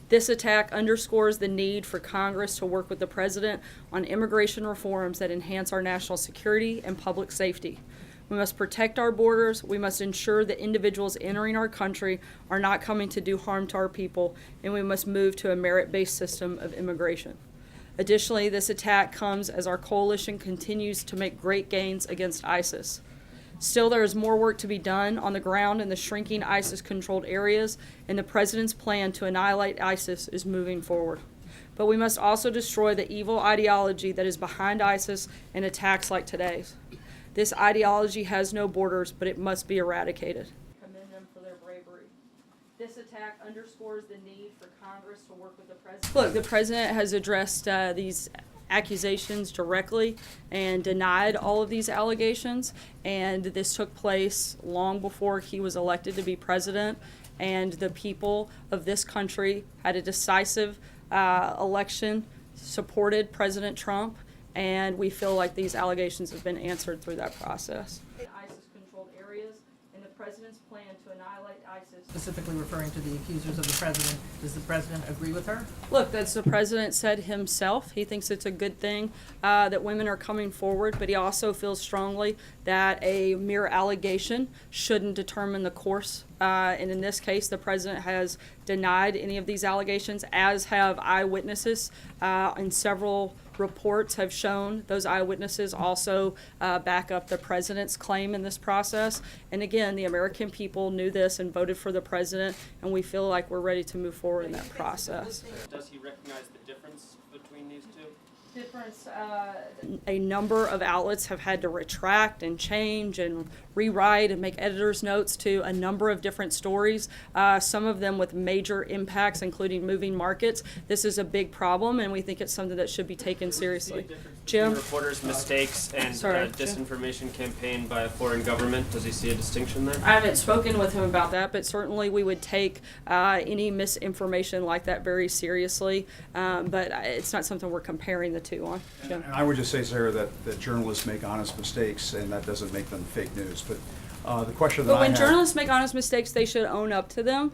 This attack underscores the need for Congress to work with the President on immigration reforms that enhance our national security and public safety. We must protect our borders, we must ensure that individuals entering our country are not coming to do harm to our people, and we must move to a merit-based system of immigration. Additionally, this attack comes as our coalition continues to make great gains against ISIS. Still, there is more work to be done on the ground in the shrinking ISIS-controlled areas, and the President's plan to annihilate ISIS is moving forward. But we must also destroy the evil ideology that is behind ISIS and attacks like today's. This ideology has no borders, but it must be eradicated. I commend them for their bravery. This attack underscores the need for Congress to work with the President. Look, the President has addressed these accusations directly and denied all of these allegations, and this took place long before he was elected to be president, and the people of this country had a decisive election, supported President Trump, and we feel like these allegations have been answered through that process. ISIS-controlled areas and the President's plan to annihilate ISIS. Specifically referring to the accusers of the President, does the President agree with her? Look, that's the President said himself. He thinks it's a good thing that women are coming forward, but he also feels strongly that a mere allegation shouldn't determine the course. And in this case, the President has denied any of these allegations, as have eyewitnesses, and several reports have shown those eyewitnesses also back up the President's claim in this process. And again, the American people knew this and voted for the President, and we feel like we're ready to move forward in that process. Does he recognize the difference between these two? A number of outlets have had to retract and change and rewrite and make editor's notes to a number of different stories, some of them with major impacts, including moving markets. This is a big problem, and we think it's something that should be taken seriously. Jim? Reporters' mistakes and disinformation campaign by a foreign government. Does he see a distinction there? I haven't spoken with him about that, but certainly we would take any misinformation like that very seriously, but it's not something we're comparing the two on. And I would just say, Sarah, that journalists make honest mistakes, and that doesn't make them fake news. But the question that But when journalists make honest mistakes, they should own up to them.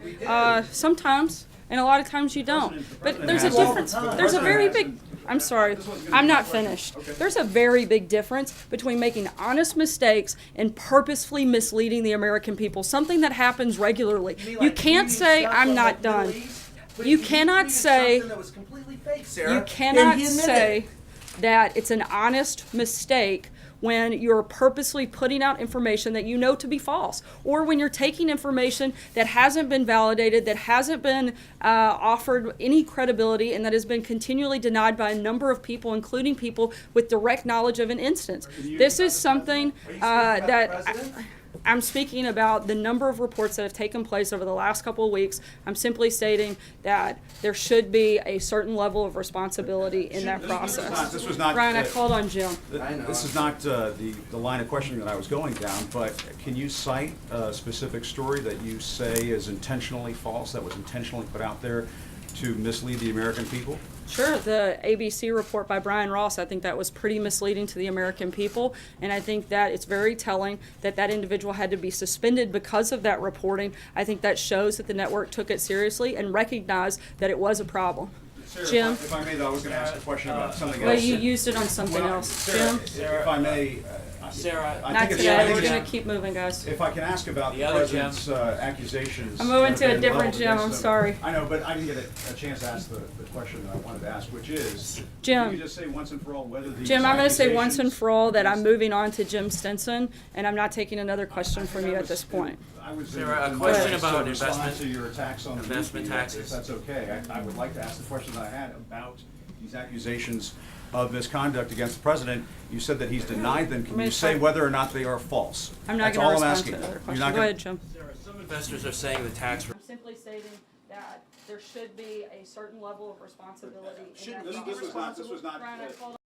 Sometimes, and a lot of times you don't. But there's a difference. There's a very big... I'm sorry, I'm not finished. There's a very big difference between making honest mistakes and purposefully misleading the American people, something that happens regularly. You can't say, I'm not done. You cannot say, that it's an honest mistake when you're purposely putting out information that you know to be false, or when you're taking information that hasn't been validated, that hasn't been offered any credibility, and that has been continually denied by a number of people, including people with direct knowledge of an instance. This is something that... I'm speaking about the number of reports that have taken place over the last couple of weeks. I'm simply stating that there should be a certain level of responsibility in that process. This was not, Brian, I called on Jim. This is not the line of questioning that I was going down, but can you cite a specific story that you say is intentionally false, that was intentionally put out there to mislead the American people? Sure. The ABC report by Brian Ross, I think that was pretty misleading to the American people, and I think that it's very telling that that individual had to be suspended because of that reporting. I think that shows that the network took it seriously and recognized that it was a problem. Sarah, Jim? if I may, though, I was going to ask a question about something Well, else. you used it on something else. Sarah, Jim? if I may... Sarah, Not today. We're going to keep moving, guys. If I can ask about the President's accusations... I'm moving to a different Jim. I'm sorry. I know, but I didn't get a chance to ask the question that I wanted to ask, which is... Jim. Can you just say once and for all whether these Jim, I'm going to say once and accusations- for all that I'm moving on to Jim Stinson, and I'm not taking another question from you at this point. I would say Sarah, a in question my about to respond investment- to your attacks on the investment media, taxes. if that's okay. I would like to ask the question that I had about these accusations of misconduct against the President. You said that he's denied them. Can you say whether or not they are false? I'm not That's going to all I'm respond to asking. another You're question. not Go gonna- ahead, Jim. Sarah, some investors are saying the tax... I'm simply stating that there should be a certain level of responsibility in that This was not... Brian, I called